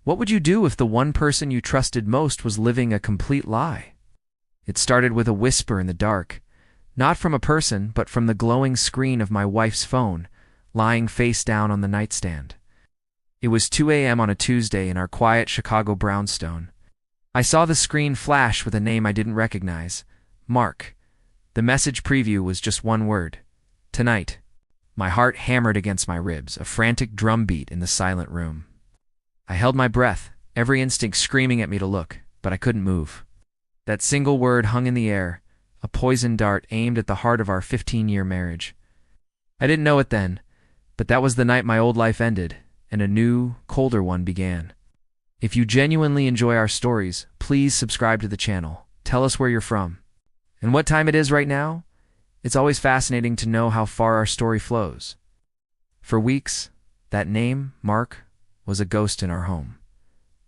What would you do if the one person you trusted most was living a complete lie? It started with a whisper in the dark, not from a person, but from the glowing screen of my wife's phone, lying face down on the nightstand. It was 2 a.m. on a Tuesday in our quiet Chicago brownstone. I saw the screen flash with a name I didn't recognize, Mark. The message preview was just one word: tonight. My heart hammered against my ribs, a frantic drumbeat in the silent room. I held my breath, every instinct screaming at me to look, but I couldn't move. That single word hung in the air, a poison dart aimed at the heart of our 15-year marriage. I didn't know it then, but that was the night my old life ended, and a new, colder one began. If you genuinely enjoy our stories, please subscribe to the channel. Tell us where you're from and what time it is right now. It's always fascinating to know how far our story flows. For weeks, that name, Mark, was a ghost in our home.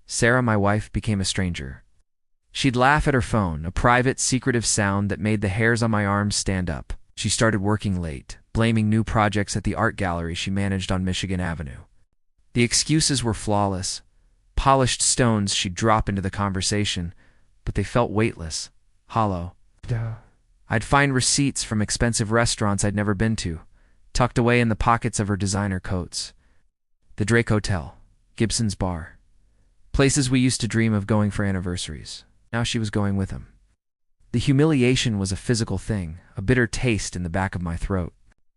Sarah, my wife, became a stranger. She'd laugh at her phone, a private, secretive sound that made the hairs on my arms stand up. She started working late, blaming new projects at the art gallery she managed on Michigan Avenue. The excuses were flawless, polished stones she'd drop into the conversation, but they felt weightless, hollow. I'd find receipts from expensive restaurants I'd never been to, tucked away in the pockets of her designer coats. The Drake Hotel, Gibson's Bar, places we used to dream of going for anniversaries. Now she was going with him. The humiliation was a physical thing, a bitter taste in the back of my throat.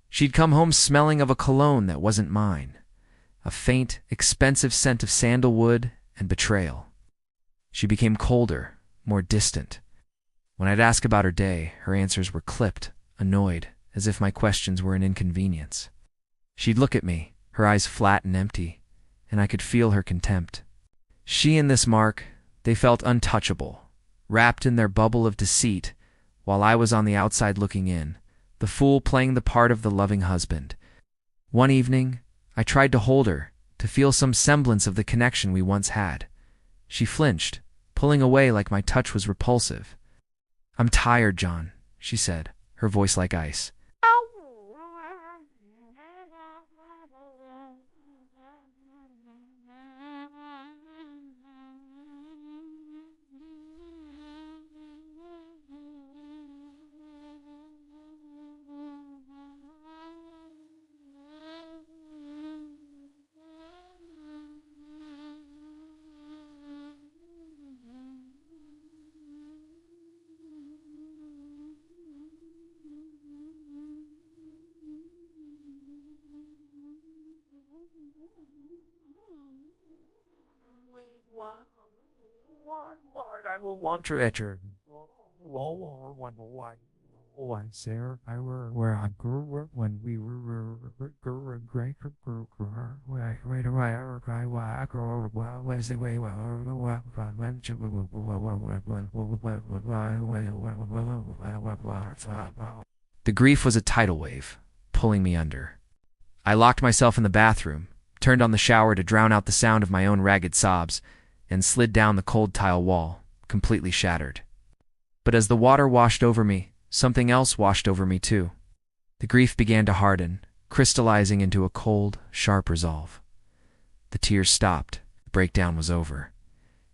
She'd come home smelling of a cologne that wasn't mine, a faint, expensive scent of sandalwood and betrayal. She became colder, more distant. When I'd ask about her day, her answers were clipped, annoyed, as if my questions were an inconvenience. She'd look at me, her eyes flat and empty, and I could feel her contempt. She and this Mark, they felt untouchable, wrapped in their bubble of deceit, while I was on the outside looking in, the fool playing the part of the loving husband. One evening, I tried to hold her, to feel some semblance of the connection we once had. She flinched, pulling away like my touch was repulsive. "I'm tired, John," she said, her voice like ice. I will want to enter. One, Sarah, I were where I grew up when we were great. The grief was a tidal wave, pulling me under. I locked myself in the bathroom, turned on the shower to drown out the sound of my own ragged sobs, and slid down the cold tile wall, completely shattered. But as the water washed over me, something else washed over me too. The grief began to harden, crystallizing into a cold, sharp resolve. The tears stopped. The breakdown was over.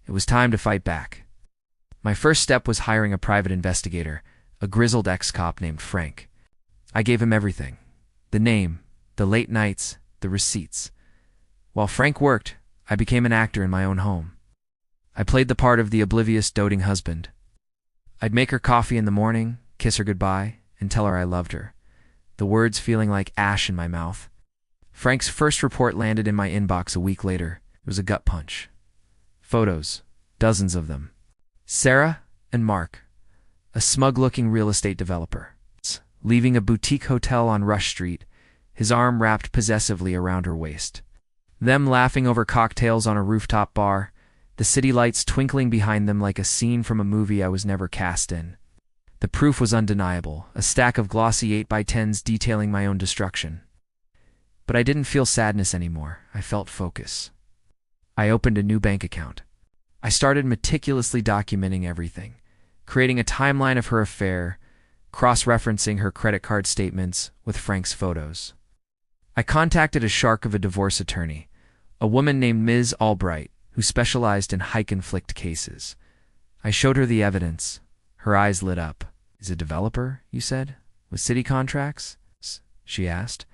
It was time to fight back. My first step was hiring a private investigator, a grizzled ex-cop named Frank. I gave him everything: the name, the late nights, the receipts. While Frank worked, I became an actor in my own home. I played the part of the oblivious, doting husband. I'd make her coffee in the morning, kiss her goodbye, and tell her I loved her, the words feeling like ash in my mouth. Frank's first report landed in my inbox a week later. It was a gut punch. Photos, dozens of them. Sarah and Mark, a smug-looking real estate developer, leaving a boutique hotel on Rush Street, his arm wrapped possessively around her waist. Them laughing over cocktails on a rooftop bar, the city lights twinkling behind them like a scene from a movie I was never cast in. The proof was undeniable, a stack of glossy 8x10s detailing my own destruction. But I didn't feel sadness anymore. I felt focus. I opened a new bank account. I started meticulously documenting everything, creating a timeline of her affair, cross-referencing her credit card statements with Frank's photos. I contacted a shark of a divorce attorney, a woman named Ms. Albright, who specialized in hike-and-flick cases. I showed her the evidence. Her eyes lit up. "Is a developer, you said? With city contracts?" she asked,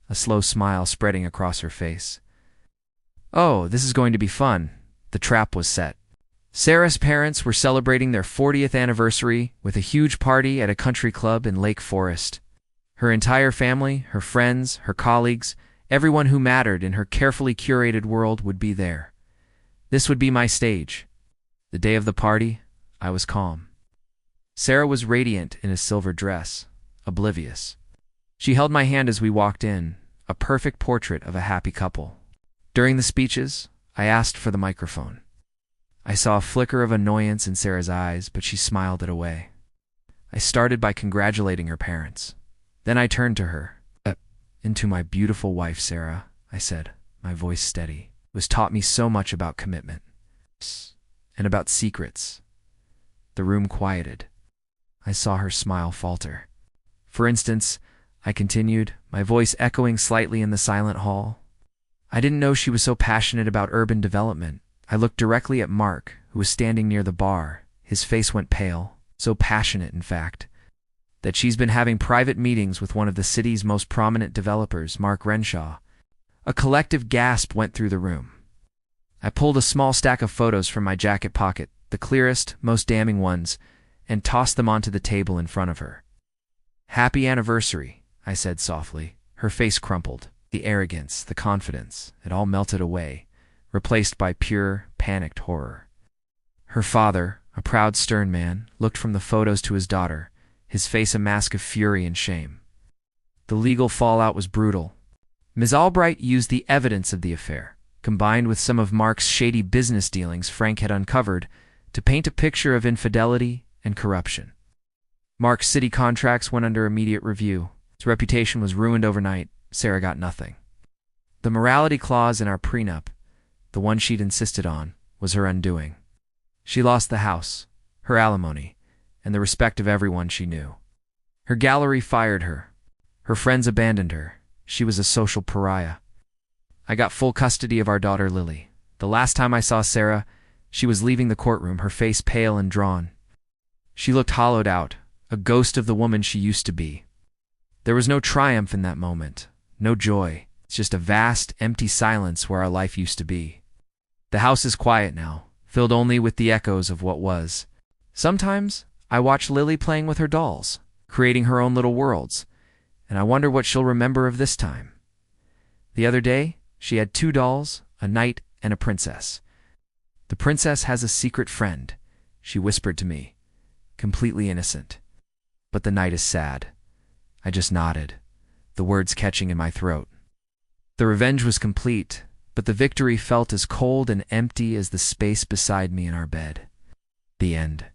a slow smile spreading across her face. "Oh, this is going to be fun." The trap was set. Sarah's parents were celebrating their 40th anniversary with a huge party at a country club in Lake Forest. Her entire family, her friends, her colleagues, everyone who mattered in her carefully curated world would be there. This would be my stage. The day of the party, I was calm. Sarah was radiant in a silver dress, oblivious. She held my hand as we walked in, a perfect portrait of a happy couple. During the speeches, I asked for the microphone. I saw a flicker of annoyance in Sarah's eyes, but she smiled it away. I started by congratulating her parents. Then I turned to her. "Into my beautiful wife, Sarah," I said, my voice steady. "It was taught me so much about commitment. And about secrets." The room quieted. I saw her smile falter. "For instance," I continued, my voice echoing slightly in the silent hall, "I didn't know she was so passionate about urban development." I looked directly at Mark, who was standing near the bar. His face went pale, so passionate, in fact, that she's been having private meetings with one of the city's most prominent developers, Mark Renshaw. A collective gasp went through the room. I pulled a small stack of photos from my jacket pocket, the clearest, most damning ones, and tossed them onto the table in front of her. "Happy anniversary," I said softly. Her face crumpled. The arrogance, the confidence, it all melted away, replaced by pure, panicked horror. Her father, a proud, stern man, looked from the photos to his daughter, his face a mask of fury and shame. The legal fallout was brutal. Ms. Albright used the evidence of the affair, combined with some of Mark's shady business dealings Frank had uncovered, to paint a picture of infidelity and corruption. Mark's city contracts went under immediate review. His reputation was ruined overnight. Sarah got nothing. The morality clause in our prenup, the one she'd insisted on, was her undoing. She lost the house, her alimony, and the respect of everyone she knew. Her gallery fired her. Her friends abandoned her. She was a social pariah. I got full custody of our daughter Lily. The last time I saw Sarah, she was leaving the courtroom, her face pale and drawn. She looked hollowed out, a ghost of the woman she used to be. There was no triumph in that moment, no joy. It's just a vast, empty silence where our life used to be. The house is quiet now, filled only with the echoes of what was. Sometimes I watch Lily playing with her dolls, creating her own little worlds, and I wonder what she'll remember of this time. The other day, she had 2 dolls, a knight and a princess. "The princess has a secret friend," she whispered to me, completely innocent. "But the knight is sad." I just nodded, the words catching in my throat. The revenge was complete, but the victory felt as cold and empty as the space beside me in our bed. The end.